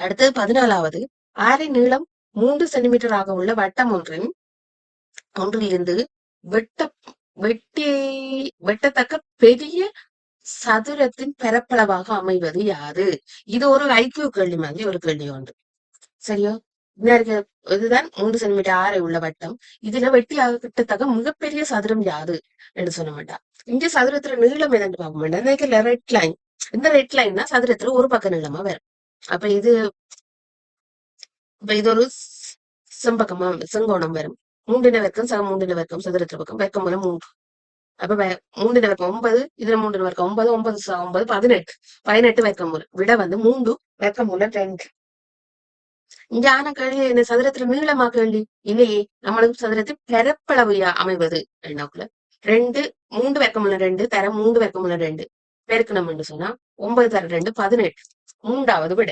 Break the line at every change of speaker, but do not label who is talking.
அடுத்தது 14வது, அரை நீளம் 3 சென்டிமீட்டர் ஆக உள்ள வட்டம் ஒன்றிலிருந்து வெட்ட வெட்டி வெட்டத்தக்க பெரிய சதுரத்தின் பரப்பளவாக அமைவது யாது? இது ஒரு ஐக்கியூ கேள்வி மாதிரி ஒரு கேள்வி உண்டு. சரியா? இதுதான் 3 சென்டிமீட்டர் ஆரை உள்ள வட்டம். இதுல வெட்டியாக கிட்டத்தக்க மிகப்பெரிய சதுரம் யாது என்று சொல்ல மாட்டா. இங்க சதுரத்துல நீளம் எதுன்னு பார்க்க மாட்டேன். Red line. இந்த ரெட் லைன்னா சதுரத்துல ஒரு பக்க நீளமா வரும். அப்ப இது ஒரு செம்பக்கமா செங்கோணம் வரும். 3 வர்க்கம் சக 3 வர்க்கம் சதுரத்துல பக்கம் வர்க்கம் மூலம் 3. அப்ப 3 வர்க்கம் 9, இதுல 3 வர்க்கம் 9, 9 9 18. 18 வர்க்கம் மூலம். விட 3 வர்க்கம் மூலம் 2. இங்க ஆன கேள்வி என்ன, சதுரத்துல நீளமா கேள்வி இல்லையே. நம்மளுக்கு சதுரத்தில் பரப்பளவையா அமைவது என்னக்குள்ள 2 3 வர்க்கம் மூலம் 2 தர 3 வர்க்கம் மூலம் 2 பெருக்கணும் என்று சொன்னா 9 தர 2 18. 3வது விட